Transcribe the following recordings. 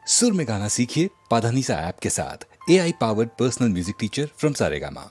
सुर में गाना सीखिए पाधानीसा ऐप के साथ। AI powered personal music teacher from Saregama.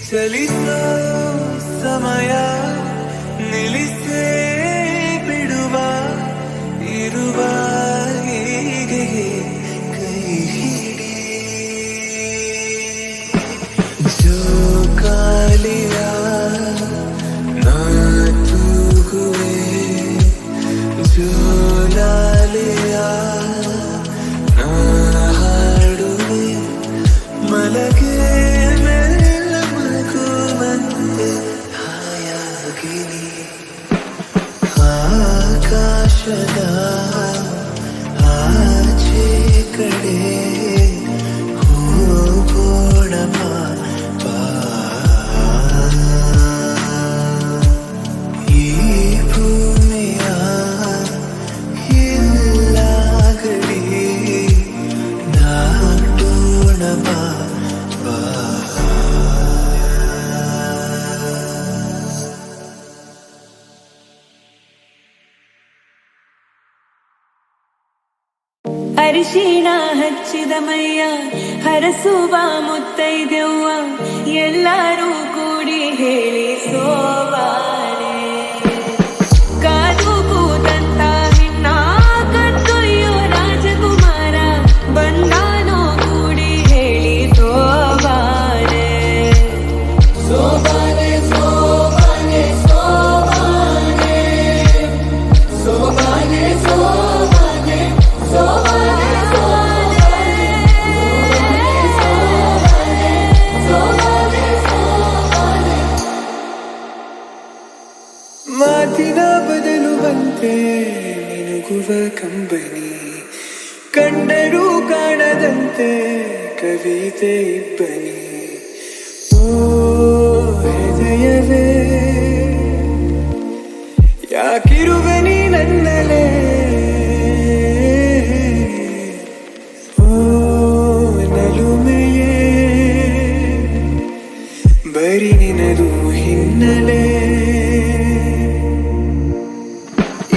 ಚಲಿಸೋ ಸಮಯ ನಿಲ್ಲಿಸೇ ಬಿಡುವ ಇರುವ ಹೀಗೆ ಕೈ ಹಿಡಿ ಜೋಕಾಲಿಯ ನಾ ತೂಗುವೆ ಜೋಲಾಲಿಯ ನಾ ಹಾಡುವೆ ಮಲಗೆ ಆಕಾಶದ ಆಚೆ ಕಡೆ ಹೋಗೋಣ ಬಾ. ಈ ಭೂಮಿಯ ಎಲ್ಲ ಗಡಿ ದಾಟೋಣ ಬಾ. ಅರಿಶಿಣ ಹಚ್ಚಿದ ಮೈಯ ಹರಸುವ ಮುತ್ತೈದೆವ್ವ ಎಲ್ಲರೂ ಕೂಡಿ ಹೇಳಿ ಸೋಬಾನೆ ಕಾದು ಕೂತಂತ ನಿನ್ನ ಕತ್ತೊಯ್ಯೋ ರಾಜಕುಮಾರ ಬಂದಾನೋ ಕೂಡಿ ಹೇಳಿ ಸೋಬಾನೆ ಸೋಬಾನೆ ಸೋಬಾನೆ ಸೋಬಾನೆ ಸೋಬಾನೆ ಸೋಬಾನೆ ಮಾತಿನ ಬದಲು ಬಂತೆ ಮಿನುಗುವ ಕಂಬನಿ ಕಂಡರೂ ಕಾಣದಂತೆ ಕವಿತೆ ಇಬ್ಬನಿ ಓ ಹೃದಯವೇ ಯಾಕಿರುವೆ ನೀ ನನ್ನಲೇ ಬರಿ ನಿನದು ಹಿನ್ನೆಲೆ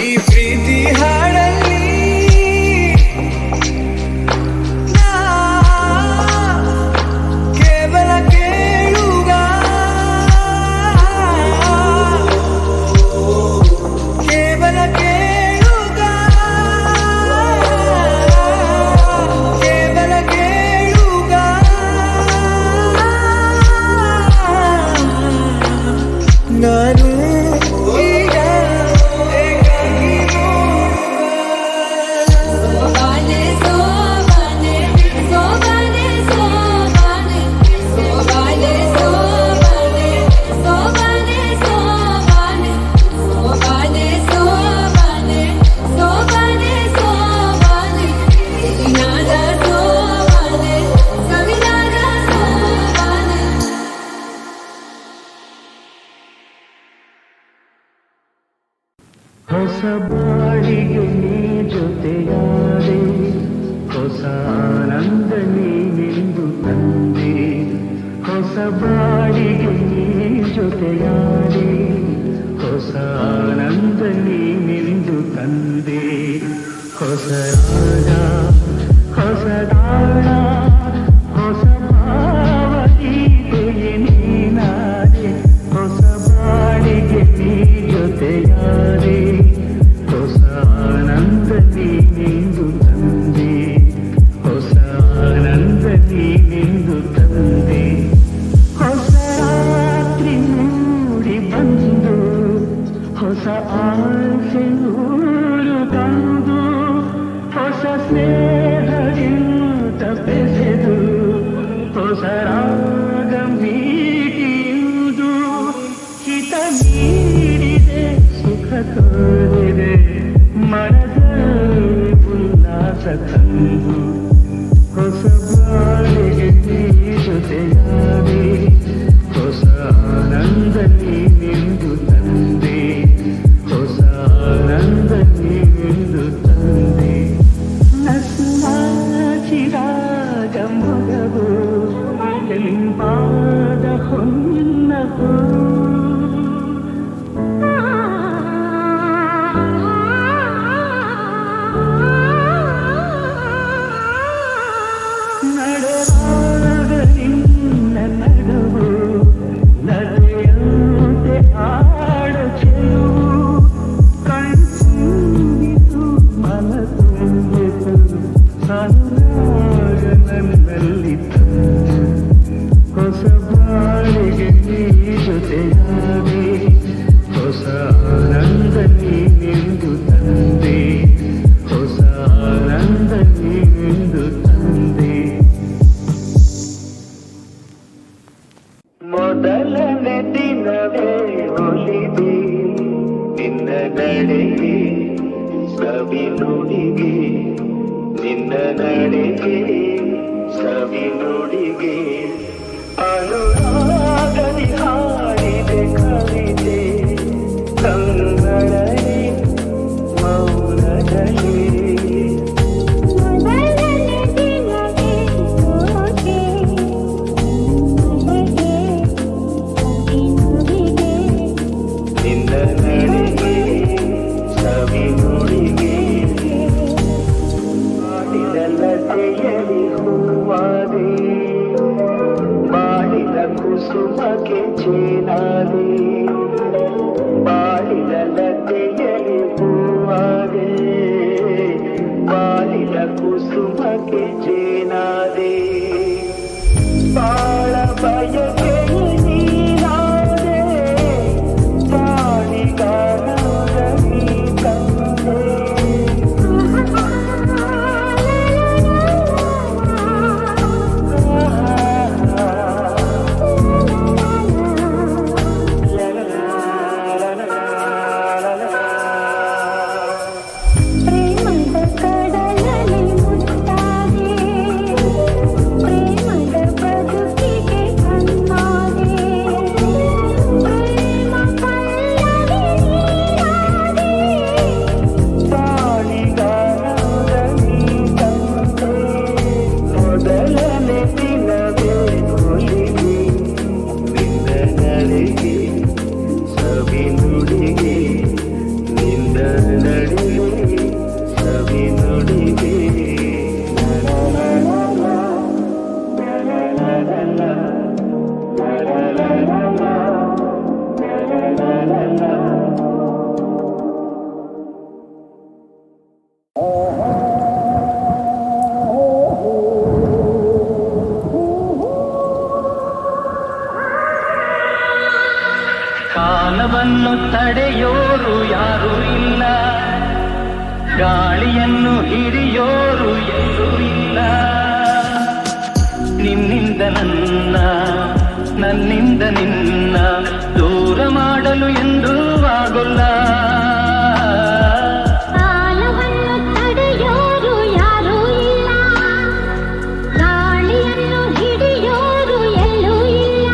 ಈ ಪ್ರೀತಿ ಹಾಡಲ್ಲಿ ನಾ ಕೇವಲ ಕೇಳುಗ ಕೇವಲ ಕೇಳುಗ ಕೇವಲ ಕೇಳುಗ ನಾನು ಈಗ ಏಕಾಗಿ ನೋಡುವ ಸೋಬಾನೆ ಸೋಬಾನೆ ಸೋಬಾನೆ ಸೋಬಾನೆ ಸೋಬಾನೆ ಸೋಬಾನೆ ಸೋಬಾನೆ ಸೋಬಾನೆ ಸೋಬಾನೆ ಸೋಬಾನೆ ಸೋಬಾನೆ ಸೋಬಾನೆ ವಿನಾದ ಸೋಬಾನೆ ಕವಿನಾದ ಸೋಬಾನೆ ಹೊಸ ಬಾಳಿಗೆ ನೀ ಜೊತೆಯಾದೆ ಹೊಸ ಆನಂದ ನೀನೆಂದು ತಂದೆ ಹೊಸ ಬಾಳಿಗೆ ನೀ ಜೊತೆಯಾದೆ ಹೊಸ ಆನಂದ ನೀನೆಂದು ತಂದೆ ಹೊಸ ರಾಗ ತಂದು ಹೊಸ ಬಾಳಿಗೆ ನೀ ಜೊತೆಯಾದೆ ಹೊಸ ಆನಂದ ನೀನೆಂದು ತಂದೆ ಹೊಸ ಆನಂದ ನೀನೆಂದು ತಂದೆ ನಸುವಾಚಿರಾಗ ಮೊಗವು ಕೆಂಪಾದ ಹೊನ್ನವು ನಡೆದಾಗ ನಿನ್ನ ನಡುವು ನದಿಯಂತೆ ಆಡ ಚೆಲುವು ಕಣ್ತುಂಬಿತು ಮನ ತುಂಬಿತು ಅನುರಾಗ ನನ್ನಲ್ಲಿ ತಂದು ಹೊಸ ಬಾಳಿಗೆ ನೀ ಜೊತೆಯಾದೆ ಹೊಸ ಆನಂದ ನೀನೆಂದು ತಂದೆ ಹೊಸ ಆನಂದ ನೀನೆಂದು ತಂದೆ ಮೊದಲನೇ ದಿನವೇ ಒಲಿದೆ ನಿನ್ನ ನಡೆಗೆ ಸವಿ ನುಡಿಗೆ ನಿನ್ನ ನಡೆಗೆ ಸವಿ ನುಡಿಗೆ ಅನುರಾಗದಿ ಹಾಡಿದೆ ಕವಿತೆ ಕನ್ನಡನೆ ಮೌನದಲ್ಲಿ ಮೊದಲನೇ ದಿನವೇ ಸೋತೆ ನನಗೆ ಸವಿನುಡಿಗೆ ನಿನ್ನ ನಡೆಗೆ ಸವಿ ನುಡಿಗೆ ಮಾಡಿದಲ್ಲತೆಯಲಿ ಹೂವಾದೆ ಬಾಳಿದ ಕುಸುಮಕ್ಕೆ ಚೇನಾದೆ ಬಾಳಿದಲ್ಲತೆಯಲಿ ಹೂವಾದೆ ಬಾಳಿದ ಕುಸುಮಕ್ಕೆ ಚೇನಾದೆ ಬಾಳ ಬಯಕೆ ನೀನಾದೆ ಬಾಳಿಗಾನದ ನೀ ತಂದೆ ಪ್ರೇಮದ ಕಡಲಲ್ಲಿ ಮುತ್ತಾದೆ ಪ್ರೇಮದ ಬದುಕಿಗೆ ಕಣ್ಣಾದೆ ಪ್ರೇಮ ಪಲ್ಲವಿ ನೀನಾದೆ ಬಾಳಿಗಾನದ ನೀ ತಂದೆ ಮೊದಲನೇ ದಿನವೇ ಒಲಿಗೆ ನಿನ್ನ ನಡೆಗೆ ಸವಿ ನುಡಿಗೆ ನಿನ್ನ ನಡೆಗೆ ಸವಿ ನುಡಿಗೆ ಕಾಲವನ್ನು ತಡೆಯೋರು ಯಾರೂ ಇಲ್ಲ ಗಾಳಿಯನ್ನು ಹಿಡಿಯೋರು ಎಲ್ಲೂ ಇಲ್ಲ ನಿನ್ನಿಂದ ನನ್ನ ನನ್ನಿಂದ ನಿನ್ನ ದೂರ ಮಾಡಲು ಎಂದೂ ಆಗೋಲ್ಲ ಕಾಲವನ್ನು ತಡೆಯೋರು ಯಾರೂ ಇಲ್ಲ ಗಾಳಿಯನ್ನು ಹಿಡಿಯೋರು ಎಲ್ಲೂ ಇಲ್ಲ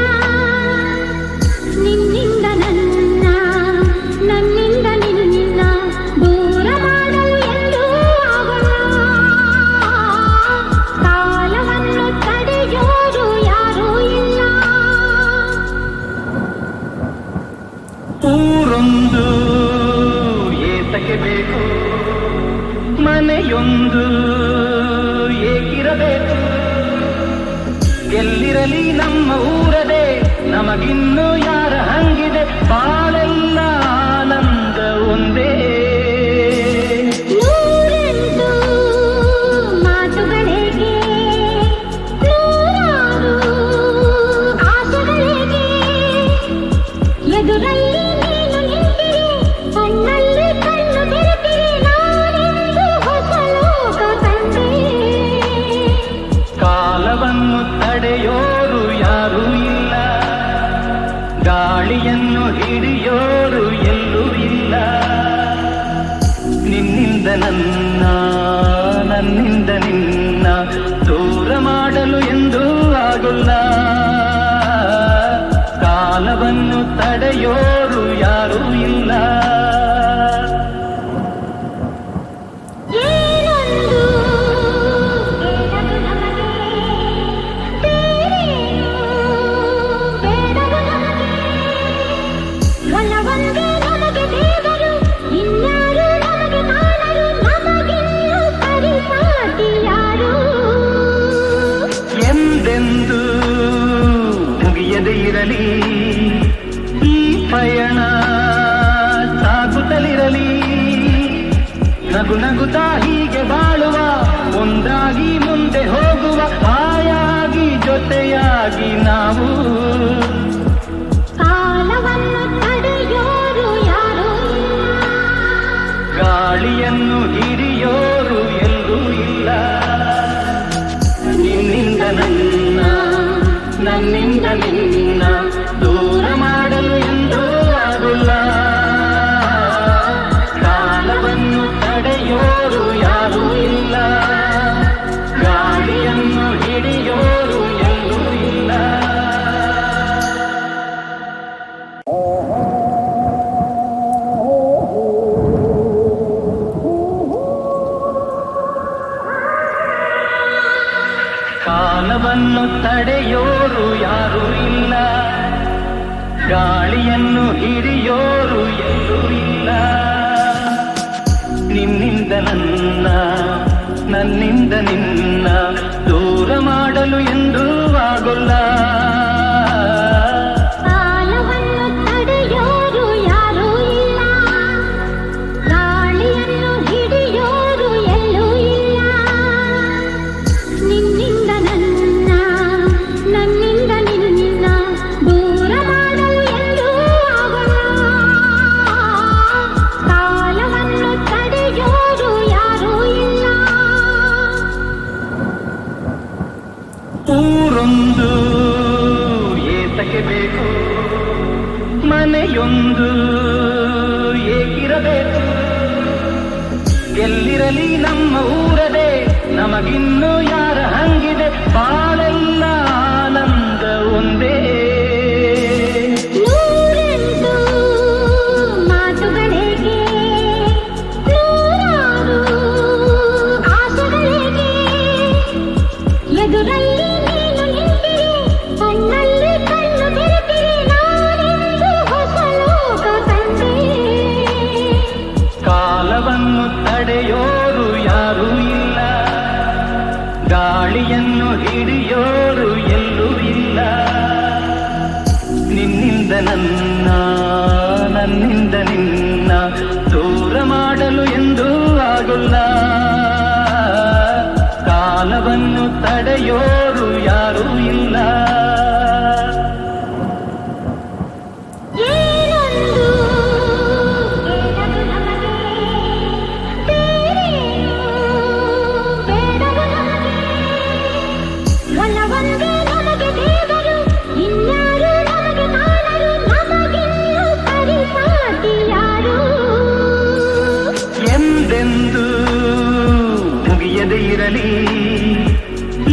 ನಿನ್ನಿಂದ ನನ್ನ ನನ್ನಿಂದ ನಿನ್ನ ದೂರ ಮಾಡಲು ಎಂದೂ ಆಗೋಲ್ಲ ಕಾಲವನ್ನು ತಡೆಯೋರು ಯಾರೂ ಇಲ್ಲ ಊರೊಂದು ಏತಕ್ಕೆ ಬೇಕು ಮನೆಯೊಂದು ಏಕಿರಬೇಕು ಎಲ್ಲಿರಲಿ ನಮ್ಮ ಊರದೇ ನಮಗಿನ್ನು ಯಾರ ಹಂಗಿದೆ ಬಾಳೆಲ್ಲ ಆನಂದ ಒಂದೇ ನೂರೆಂಟು ಮಾತುಗಳಿಗೆ ನೂರಾರು ಆಸೆಗಳಿಗೆ ಎದುರಲ್ಲಿ ನೀನು ನಿಂತಿರೆ ಕಣ್ಣಲ್ಲಿ ಕಣ್ಣು ಬೆರೆತಿರೆ ನಾನೆಂದು ಹೊಸ ಲೋಕ ಕಂಡೆ ಕಾಲವನ್ನು ತಡೆಯೋರು ಯಾರೂ ಇಲ್ಲ ಗಾಳಿಯನ್ನು ಒಂದಾಗಿ ಮುಂದೆ ಹೋಗುವ ಹಾಯಾಗಿ ಜೊತೆಯಾಗಿ ನಾವು ಕಾಲವನ್ನು ತಡೆಯೋರು ಯಾರೂ ಇಲ್ಲ, ಗಾಳಿಯನ್ನು ಹಿಡಿಯೋರು ಎಲ್ಲೂ ಇಲ್ಲ. ನಿನ್ನಿಂದ ನನ್ನ ನನ್ನಿಂದ ನಿನ್ನ ದೂರ ಮಾಡಲು ಎಂದೂ ಆಗುಲ್ಲ. ಕಾಲವನ್ನು ತಡೆಯೋರು ಯಾರೂ ಇಲ್ಲ, ಗಾಳಿಯನ್ನು ಹಿಡಿಯೋರು ಎಲ್ಲೂ ಇಲ್ಲ. ಕಾಲವನ್ನು ತಡೆಯೋರು ಯಾರೂ ಇಲ್ಲ, ಗಾಳಿಯನ್ನು ಹಿಡಿಯೋರು ಎಲ್ಲೂ ಇಲ್ಲ. ನಿನ್ನಿಂದ ನನ್ನ ನನ್ನಿಂದ ನಿನ್ನ ದೂರ ಮಾಡಲು ಎಂದೂ ಆಗೋಲ್ಲ. ಕಾಲವನ್ನು ತಡೆಯೋರು ಯಾರೂ ಇಲ್ಲ, ಗಾಳಿಯನ್ನು ಹಿಡಿಯೋರು ಎಲ್ಲೂ ಇಲ್ಲ. ನಿನ್ನಿಂದ ನನ್ನ ನನ್ನಿಂದ ನಿನ್ನ ದೂರ ಮಾಡಲು ಎಂದೂ ಆಗೋಲ್ಲ. ಕಾಲವನ್ನು ತಡೆಯೋರು ಯಾರೂ ಇಲ್ಲ. ಊರೊಂದು ಏತಕ್ಕೆ ಬೇಕು, ಮನೆಯೊಂದು ಏಕಿರಬೇಕು. ಎಲ್ಲಿರಲಿ ನಮ್ಮ ಊರದೇ, ನಮಗಿನ್ನು ಯಾರ ಹಂಗಿದೆ. ಬಾಳೆಲ್ಲ ಆನಂದ ಒಂದೇ. ನೂರೆಂಟು ಮಾತುಗಳಿಗೆ, ನೂರಾರು ಆಸೆಗಳಿಗೆ, ಎದುರಲ್ಲಿ ನೀನು ನಿಂತಿರು, ಕಣ್ಣಲ್ಲಿ ಕಣ್ಣು ಬೆರೆತಿರೆ, ನಾನೆಂದು ಹೊಸ ಲೋಕ ಕಂಡೆ. ಕಾಲವನ್ನು ತಡೆಯೋರು ಯಾರೂ ಇಲ್ಲ, ಗಾಳಿಯನ್ನು ಹಿಡಿಯೋರು ಎಲ್ಲೂ ಇಲ್ಲ. ನಿನ್ನಿಂದ ನನ್ನ ನನ್ನಿಂದ ನಿನ್ನ ದೂರ ಮಾಡಲು ಎಂದೂ ಆಗುಲ್ಲ. ಕಾಲವನ್ನು ತಡೆಯೋರು ಯಾರೂ ಇಲ್ಲ. ಏನೊಂದು ಬೇಡದು ನಮಗೆ, ಬೇರೇನು ಬೇಡದು ನಮಗೆ. ಒಲವೊಂದೇ ನಮಗೆ ದೇವರು, ಇನ್ಯಾರು ನಮಗೆ ಕಾಣರು, ನಮಗಿನ್ನು ಪರಿಪಾಟಿ ಯಾರು. ಎಂದೆಂದು ಮುಗಿಯದೇ ಇರಲಿ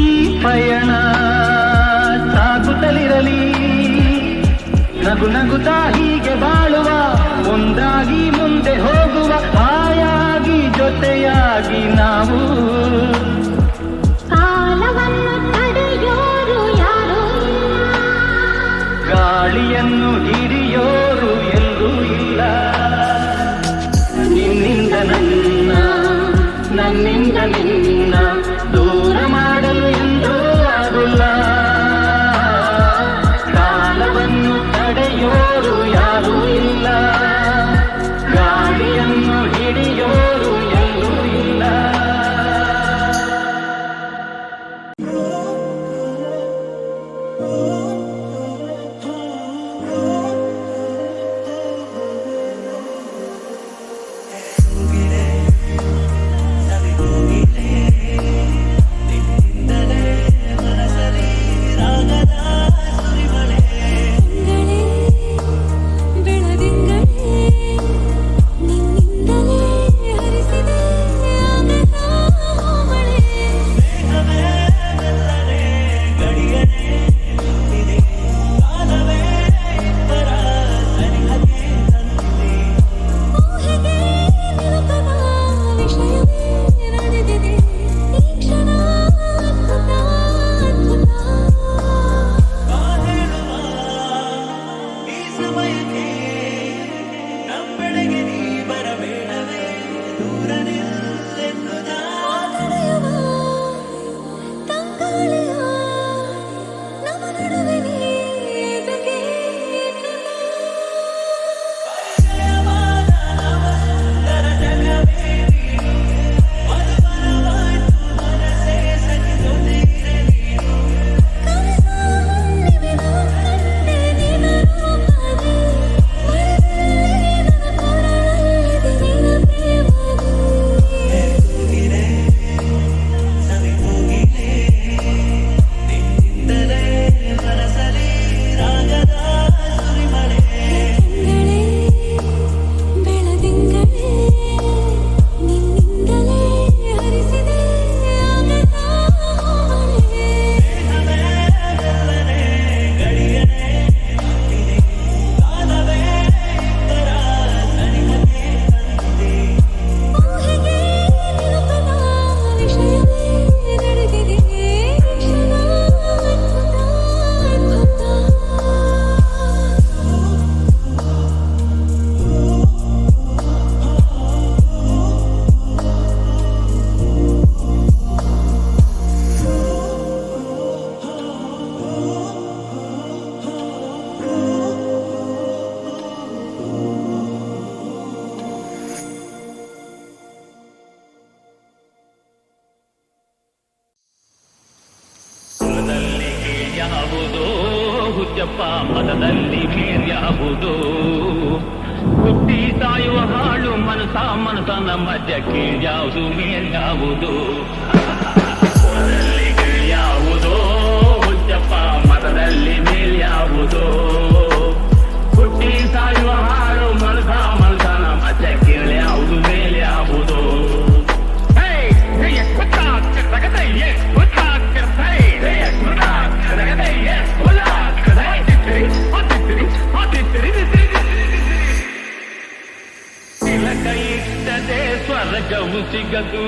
ಈ ಪಯಣ, ಸಾಗುತ್ತಲಿರಲಿ. ನಗು ನಗುತ್ತಾ ಹೀಗೆ ಬಾಳುವ, ಒಂದಾಗಿ ಮುಂದೆ ಹೋಗುವ ಹಾಯಾಗಿ ಜೊತೆಯಾಗಿ ನಾವು. ಕಾಲವನ್ನು ತಡೆಯೋರು ಯಾರೂ ಇಲ್ಲ, ಗಾಳಿಯನ್ನು ಹಿಡಿಯೋರು ಎಲ್ಲೂ ಇಲ್ಲ. ನಿನ್ನಿಂದ ನನ್ನ ನನ್ನಿಂದ ನಿನ್ನ ದೂರ ಮಾಡಲು ಎಂದೂ ಆಗುಲ್ಲ. ಕಾಲವನ್ನು ತಡೆಯೋರು ಯಾರೂ ಇಲ್ಲ, ಗಾಳಿಯನ್ನು ಹಿಡಿಯೋರು ಎಲ್ಲೂ ಇಲ್ಲ. ಮೇಲ್ಯಾವುದೋ ಹುಚ್ಚಪ್ಪ ಮತದಲ್ಲಿ ಮೇಲ್ಯಾವುದೋ ಹುಟ್ಟಿ ಸಾಯುವ ಹಾಳು ಮನಸನ ಮಧ್ಯ ಕೀಳ್ಯಾವುದು ಮೇಲ್ಯಾವುದು ಹೊರದಲ್ಲಿ ಕೀಳ್ಯಾವುದೋ ಹುಚ್ಚಪ್ಪ ಮತದಲ್ಲಿ ಮೇಲ್ಯಾವುದೋ ಹುಟ್ಟಿ ಸಾಯುವ ಹಾಳು ಮನಸನ ಮಧ್ಯ ಕೀಳ್ಯಾವುದು ಮೇಲ್ಯಾವುದೋ ಕೈಯಿಟ್ಟದೆ ಸ್ವರ್ಗವು ಸಿಗದು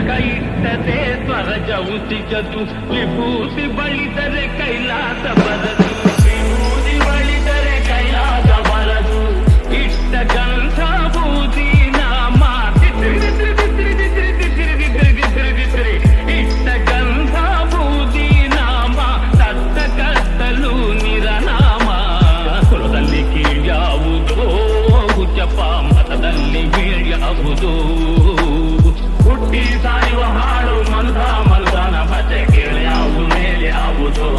ಕೈಯಿಟ್ಟದೆ ಸ್ವರ್ಗವು ಸಿಗದು ವಿಭೂತಿ ಬಳಿದರೆ ಕೈಲಾಸ ಬರದು ವಿಭೂತಿ ಬಳಿದರೆ ಕೈಲಾಸ ಬರದು ಇಷ್ಟ ಗಂಧ ಬೂದಿ ನಾಮ ಇಷ್ಟ ಗಂಧ ಬೂದಿ ನಾಮ ಸತ್ತ ಕತ್ತಲು ನಿರನಾಮ ಕುಲದಲ್ಲಿ ಕೀಳ್ಯಾವುದೋ ಹುಚ್ಚಪ್ಪ ಮತದಲ್ಲಿ ಕೀಳ್ಯಾವುದೋ ಹುಟ್ಟಿ ಸಾಯುವ ಹಾಳು ಮನಸನ ಮತ್ತೆ ಕೀಳ್ಯಾವುದು ಮೇಲ್ಯಾವುದೋ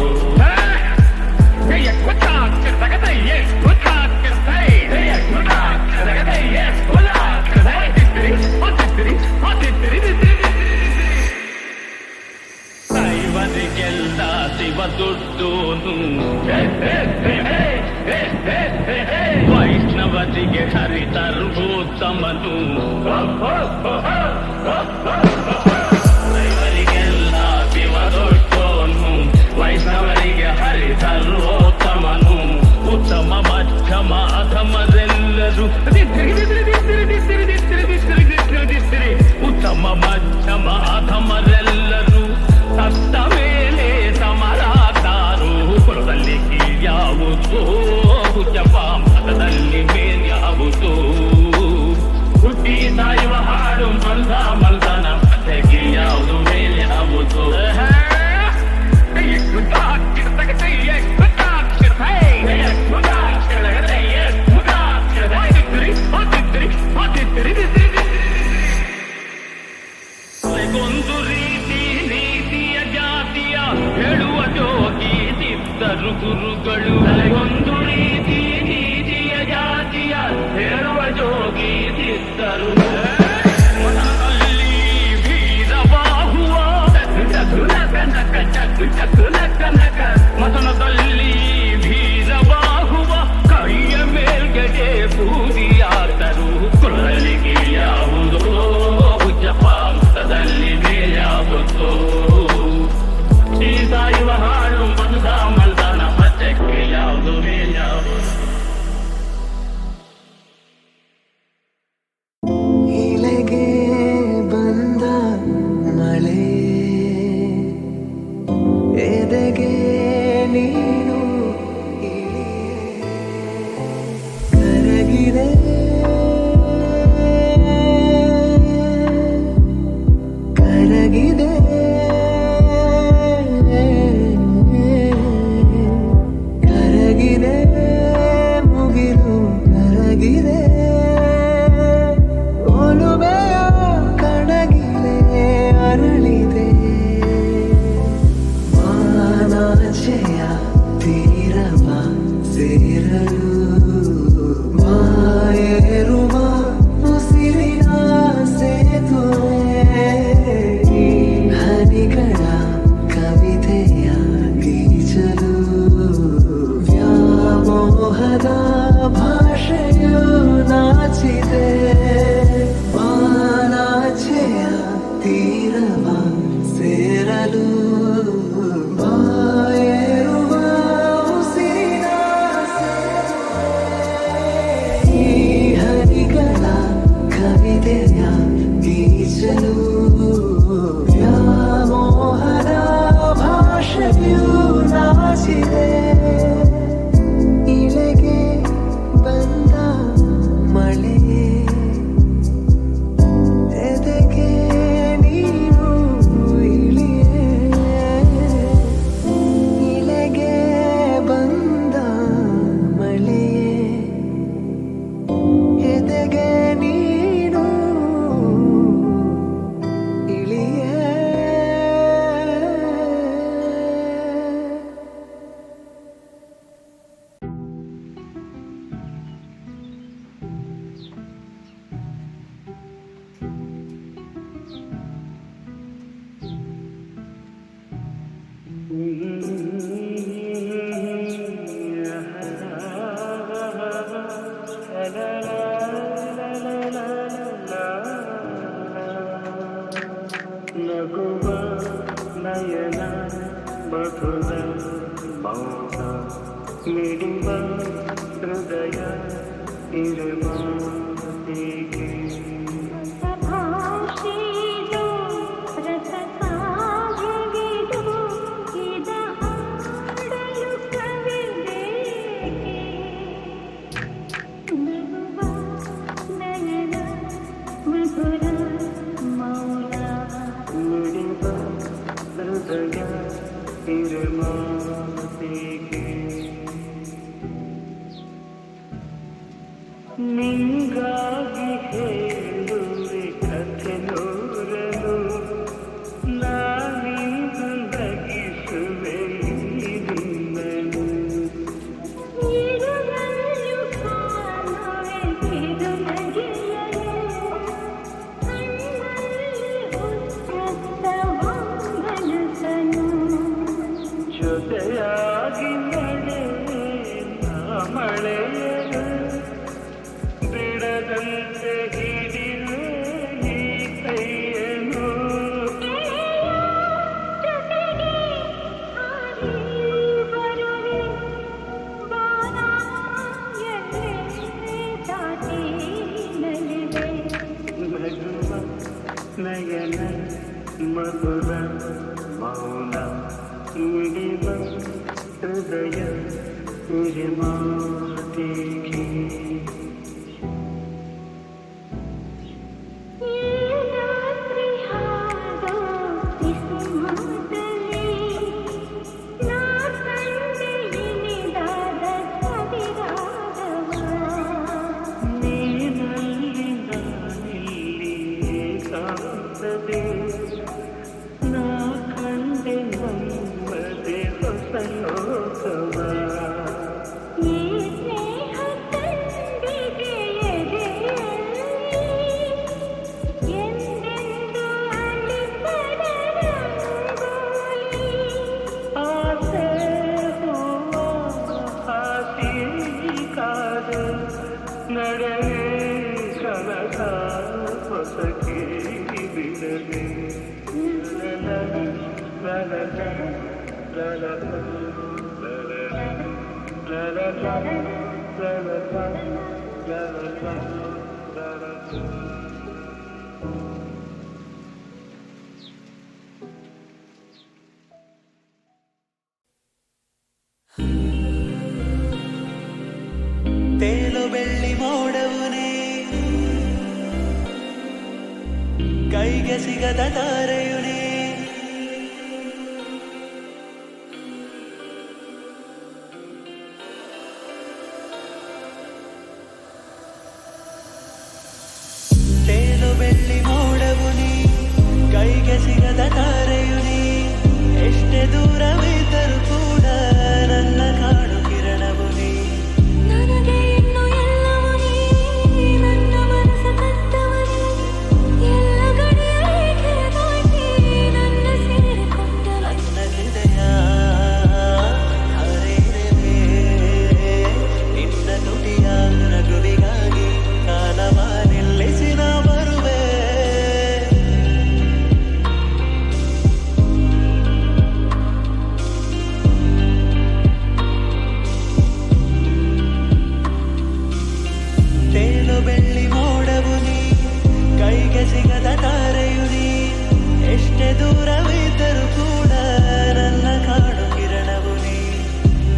ಕೈವರಿಗೆಲ್ಲ ಶಿವ ದುಡ್ಡೋನು ವೈಷ್ಣವರಿಗೆ ಹರಿತರ್ವೋತ್ತಮನು ಕೈವರಿಗೆಲ್ಲ ಶಿವ ದೊಡ್ಡೋನು ವೈಷ್ಣವರಿಗೆ ಹರಿತರ್ವೋತ್ತಮನು ಉತ್ತಮ ಮಧ್ಯಮ ಅಧಮರೆಲ್ಲರೂ ಉತ್ತಮ ಮಧ್ಯಮ ಅಧಮರೆಲ್ಲರೂ ಸತ್ತ ಮೇಲೆ ಸಮರಾದಾರು ಕುಲದಲ್ಲಿ ಕೀಳ್ಯಾವುದೋ ಹುಚ್ಚಪ್ಪ ಮತದಲ್ಲಿ ಮೇಲ್ಯಾವುದೋ ಹುಟ್ಟಿ ಸಾಯುವ ಹಾಡು ಮಲ್ದನ ಮತ್ತೆ ಕೀಳ್ಯಾವುದು ಮೇಲ್ಯಾವುದೋ ಒಂದು ರೀತಿ ನೀತಿಯ ಜಾತಿಯ ಹೇಳುವ ಜೋಗಿ ಸಿದ್ಧರು ಗುರುಗಳು ಒಂದು ರೀತಿ ನೀತಿಯ ಜಾತಿಯ ಹೇಳುವ ಜೋಗಿ ಸಿದ್ಧರು ಮನದಲ್ಲಿ ವೀರಬಾಹುವ ಮಸನದಲ್ಲಿ ವೀರಬಾಹುವ ಕೈಯ ಮೇಲ್ಗಡೆ ಬೂದಿಯಾದರು ಕುಲದಲ್ಲಿ ಕೀಳ್ಯಾವುದೋ ಹುಚ್ಚಪ್ಪ ಮತದಲ್ಲಿ ಮೇಲ್ಯಾವುದೋ ಸಾಯುವ ಹಾಳು ಮನಸನ ಮತ್ತೆ ಕೀಳ್ಯಾವುದು ಮೇಲ್ಯಾವುದು ಇಲೆಗೆ ಬಂದ ಮಳೆ ಎದೆಗೆ ನೀನು ಕರಗಿದೆ ಕರಗಿದೆ ಕರಗಿದೆ ಮುಗಿಲು ಕರಗಿದೆ ಒಲುಮೆಯ ಕಣಗಿಲೆ ಅರಳಿದೆ ಮಾನಾಚೆಯ ತೀರವ ಸೇರಲು ಮಾಯೇರುವ ಉಸಿರಿನ ಸೇತುವೆ ಹನಿಗಳ ಕವಿತೆಯ ಗೀಚಲು ವ್ಯಾಮೋಹದ ಭಾಷೆಯು ನಾಚಿದೆ ಮಾನಾಚೆಯ ತೀರವ ಸೇರಲು ಬಾಯೇರುವ ಉಸಿರಿನ ಈ ಹನಿಗಳ ಕವಿತೆಯ ಗೀಚಲು ವ್ಯಾಮೋಹದ ಭಾಷೆಯು ನಾಚಿದೆ ಇಳೆಗೆ ಬಂದ ಮಳೆ ಎದೆಗೆ ನೀನು ಇಳಿಯೇ ನಗುವ ನಯನ ಮಧುರ ಮೌನ ಮಿಡಿವ ಹೃದಯ ಇರುವ ಹೀಗೆ ಭಾಷೆದು ರಸಕಾವ್ಯವಿದು ಇದ ಹಾಡಲು ಕವಿದೇಕೆ ನಗುವ ನಯನ ಮಧುರ ಮೌನ ಮಿಡಿವ ಹೃದಯ ಇರುವ ಹೀಗೆ ನಿಂಗಾಗಿ ಹೇಳುವೆ ಕಥೆ ನೂರನು ನಾನಿಂದು ನಗಿಸುವೆ ನಿನ್ನನು ಇರುವಲ್ಲು ಕಾಣುವೆ ಇದು ನಗೆಯಲು ಕಣ್ಣಲ್ಲಿ ಉಚ್ಚತ್ತವ ಮನಸ್ಸನು ಜೊತೆಯಾಗಿ ನಡೆವೆ ನಾ ಮಳೆಯನು ಬಿಡದಂತೆ ಹಿಡಿಯುವೆ ಈ ಕೈಯನು ಜೊತೆಗೆ ಹಾರಿ ಬರುವೆ ಬಾನ ಎಲ್ಲೇ ದಾಟಿ ನಲಿವೆ ನಗುವ ನಯನ ಮಧುರ ಮೌನ ಮಿಡಿವ ಹೃದಯ ಮಾತಿಗೆ ಈ ರಾತ್ರಿ ಹಾಡೋ ವಿಸ್ಮಯದಲ್ಲಿ ನಾ ಕಂಡೆ ಇನಿದಾದ ಸವಿರಾಗವ ನೀನಲ್ಲಿ ನಾನಿಲ್ಲಿ ಏಕಾಂತದೆ ನಾ ಕಂಡೆ ನಮ್ಮದೆ ಹೊಸ ಲೋಕವ ಈ ಸ್ನೇಹ ತಂಬಿಗೆ ಎದೆಯಲ್ಲಿ ಎಂದೆಂದು ಅಲಿಸದ ರಂಗೋಲಿ ಆಸೆ ಹೂವ ಹಾಸಿ ಕಾದೆ ನಡೆವೆ ಕನಕ ಹೊಸಕಿ ಬಿಡದೆ ತೇಲು ಬೆಳ್ಳಿ ಮೋಡವುನೇ ಕೈಗೆ ಸಿಗದ ತಾರೆಯುನೇ ತೇಲು ಬೆಳ್ಳಿ ಮೋಡವುನೇ ಕೈಗೆ ಸಿಗದ ತಾರೆಯುನೇ ಎಷ್ಟೇ ದೂರವಿದ್ದರೂ ಕೂಡ ನನ್ನ ಕಾಡು ಕಿರಣವುನೇ ನನಗೆ ಇನ್ನು ಎಲ್ಲವೂ ನೀ ನನ್ನ ಮನಸ್ಸ ಕತ್ತವನೇ ಎಲ್ಲ ಗಡಿಯ ರೇಖೆ ದಾಟಿ ನನ್ನ ಸೇರಿಕೊಂಡ ನನ್ನ ಹೃದಯ ಹರಿದಿದೆ ನಿನ್ನ ತುಟಿಯ ನಗುವಿಗಾಗಿ ಕಾಲವ ನಿಲ್ಲಿಸಿ ನಾ ಬರುವೆ ತೇಲು ಬೆಳ್ಳಿ ಮೋಡವು ನೀ ಕೈಗೆ ಸಿಗದ ತಾರೆಯು ನೀ ಎಷ್ಟೇ ದೂರವಿದ್ದರೂ ಕೂಡ ನನ್ನ ಕಾಡು ಕಿರಣವು ನೀ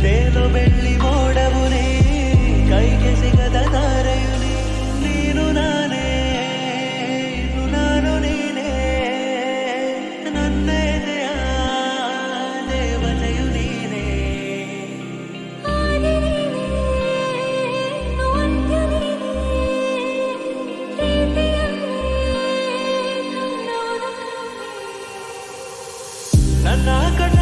ತೇಲು ಬೆಳ್ಳಿ ಮೋಡವು ನೀ ಕೈಗೆ ಸಿಗದ ತಾರೆಯು ನೀ ನೀನು ನಾನೇ ಇನ್ನು ನಾನು ನೀನೇ ನನ್ನ ಎದೆಯ ದೇವತೆಯು ನೀನೇ ಆದಿ ನೀನೇ ಇನ್ನು ಅಂತ್ಯ ನೀನೇ ಪ್ರೀತಿಯಲ್ಲಿ ನನ್ನವನು ಕಾಣೆ ನನ್ನ ಕಣ್ಣ